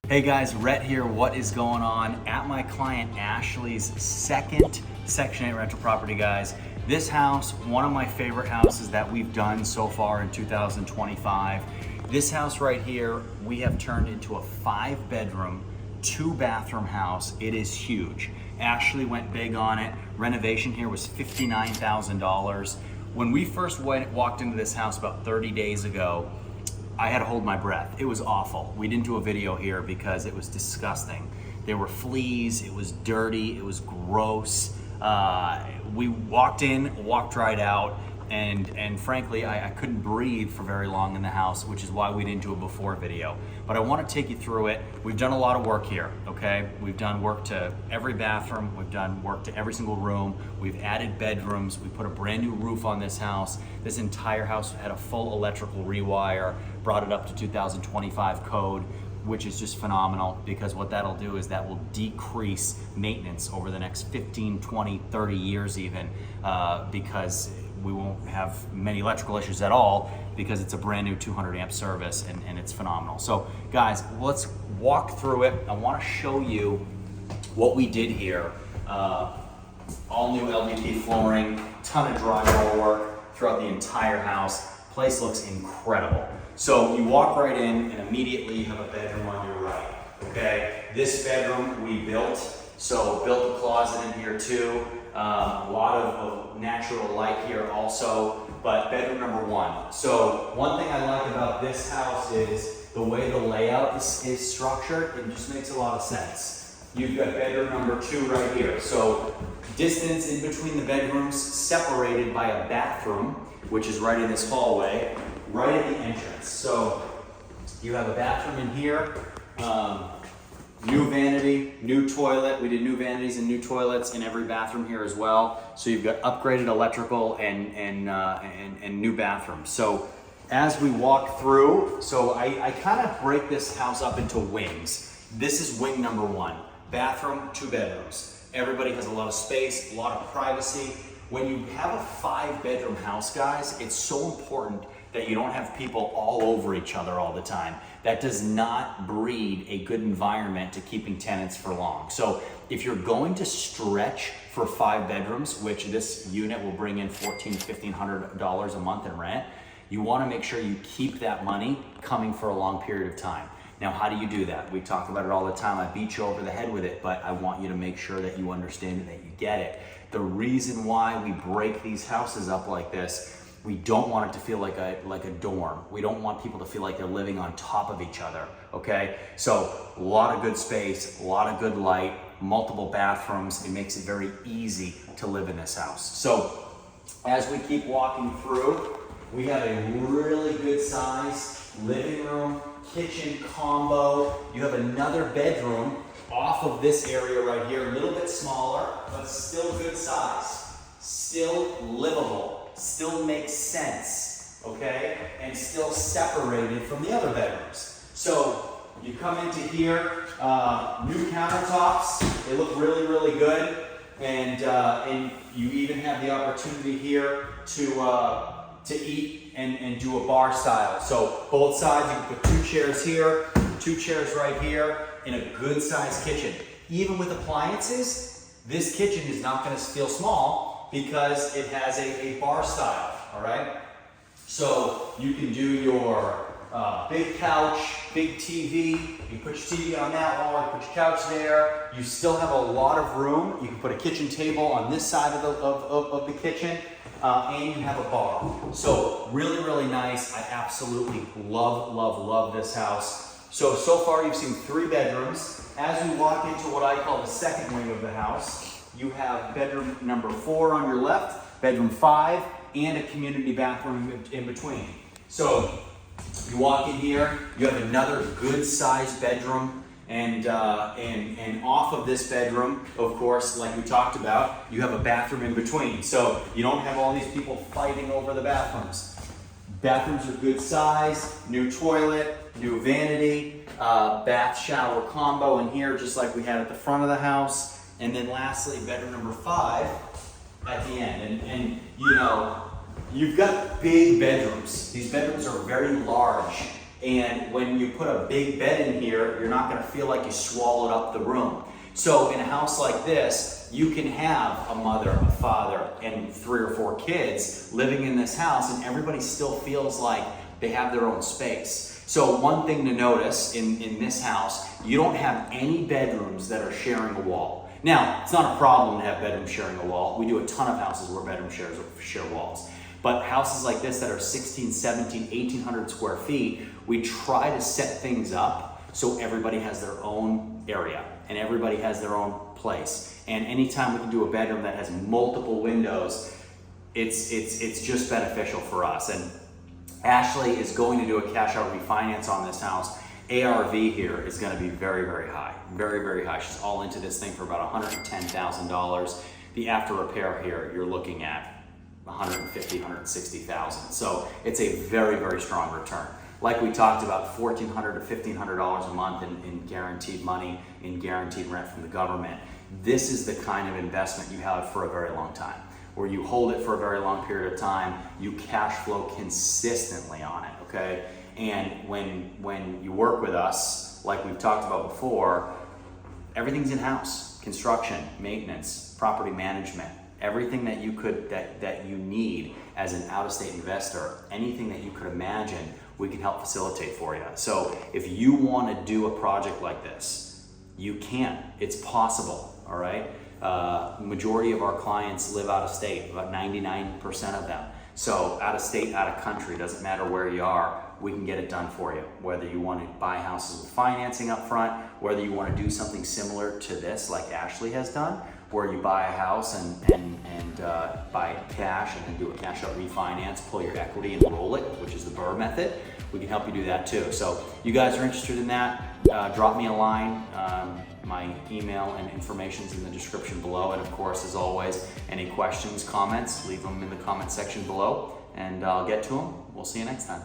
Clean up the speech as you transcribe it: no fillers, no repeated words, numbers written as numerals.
Hey guys, Rhett here. What is going on? At my client Ashley's second Section 8 rental property, guys. This house, one of my favorite houses that we've done so far in 2025. This house right here, we have turned into a 5-bedroom, 2-bathroom house. It is huge. Ashley went big on it. Renovation here was $59,000. When we first walked into this house about 30 days ago, I had to hold my breath. It was awful. We didn't do a video here because it was disgusting. There were fleas, it was dirty, it was gross. We walked in, walked right out, and frankly, I couldn't breathe for very long in the house, which is why we didn't do a before video. But I want to take you through it. We've done a lot of work here, okay? We've done work to every bathroom, we've done work to every single room, we've added bedrooms, we put a brand new roof on this house. This entire house had a full electrical rewire, brought it up to 2025 code, which is just phenomenal, because what that'll do is that will decrease maintenance over the next 15, 20, 30 years even, because we won't have many electrical issues at all, because it's a brand new 200 amp service, and it's phenomenal. So guys, let's walk through it. I want to show you what we did here. All new LVP flooring, ton of drywall work throughout the entire house. Place looks incredible. So you walk right in and immediately you have a bedroom on your right, okay? This bedroom we built, so built a closet in here too. A lot of natural light here also, but bedroom number 1. So one thing I like about this house is the way the layout is structured. It just makes a lot of sense. You've got bedroom number 2 right here. So distance in between the bedrooms separated by a bathroom, which is right in this hallway, right at the entrance. So you have a bathroom in here, new vanity, new toilet. We did new vanities and new toilets in every bathroom here as well. So you've got upgraded electrical and new bathrooms. So as we walk through, so I kind of break this house up into wings. This is wing number 1, bathroom, 2 bedrooms. Everybody has a lot of space, a lot of privacy. When you have a 5-bedroom house, guys, it's so important that you don't have people all over each other all the time. That does not breed a good environment to keeping tenants for long. So if you're going to stretch for 5 bedrooms, which this unit will bring in $1,400 to $1,500 a month in rent, you wanna make sure you keep that money coming for a long period of time. Now, how do you do that? We talk about it all the time. I beat you over the head with it, but I want you to make sure that you understand it, that you get it. The reason why we break these houses up like this, we don't want it to feel like a dorm. We don't want people to feel like they're living on top of each other, okay? So a lot of good space, a lot of good light, multiple bathrooms. It makes it very easy to live in this house. So as we keep walking through, we have a really good size living room, kitchen combo. You have another bedroom off of this area right here, a little bit smaller, but still good size, still livable, still makes sense, okay? And still separated from the other bedrooms. So you come into here, new countertops, they look really, really good. And you even have the opportunity here to eat and do a bar style. So both sides, you can put 2 chairs here, 2 chairs right here, in a good sized kitchen. Even with appliances, this kitchen is not gonna feel small because it has a bar style, all right? So you can do your big couch, big TV, you put your TV on that wall, you put your couch there. You still have a lot of room. You can put a kitchen table on this side of the kitchen, and you have a bar. So really, really nice. I absolutely love this house. So far you've seen 3 bedrooms. As we walk into what I call the second wing of the house, you have bedroom number 4 on your left, bedroom 5, and a community bathroom in between. So you walk in here, you have another good sized bedroom, and off of this bedroom, of course, like we talked about, you have a bathroom in between. So you don't have all these people fighting over the bathrooms. Bathrooms are good size, new toilet, new vanity, bath shower combo in here, just like we had at the front of the house. And then lastly, bedroom number 5 at the end. And you know, you've got big bedrooms. These bedrooms are very large. And when you put a big bed in here, you're not gonna feel like you swallowed up the room. So in a house like this, you can have a mother, a father, and 3 or 4 kids living in this house, and everybody still feels like they have their own space. So one thing to notice in this house, you don't have any bedrooms that are sharing a wall. Now, it's not a problem to have bedrooms sharing a wall. We do a ton of houses where bedrooms share walls. But houses like this that are 16, 17, 1,800 square feet, we try to set things up so everybody has their own area and everybody has their own place. And anytime we can do a bedroom that has multiple windows, it's just beneficial for us. And Ashley is going to do a cash out refinance on this house. ARV here is going to be very, very high. Very, very high. She's all into this thing for about $110,000. The after repair here, you're looking at $150,000, $160,000. So it's a very, very strong return. Like we talked about, $1,400 to $1,500 a month in guaranteed money, in guaranteed rent from the government. This is the kind of investment you have for a very long time, where you hold it for a very long period of time, you cash flow consistently on it, okay? And when you work with us, like we've talked about before, everything's in-house. Construction, maintenance, property management, everything that you need as an out-of-state investor, anything that you could imagine, we can help facilitate for you. So if you want to do a project like this, you can. It's possible, all right? Majority of our clients live out of state, about 99% of them. So out of state, out of country, doesn't matter where you are, we can get it done for you. Whether you want to buy houses with financing up front, whether you want to do something similar to this like Ashley has done, where you buy a house and buy cash and then do a cash out refinance, pull your equity and roll it, which is the Burr method. We can help you do that too. So you guys are interested in that, drop me a line. My email and information's in the description below. And of course, as always, any questions, comments, leave them in the comment section below and I'll get to them. We'll see you next time.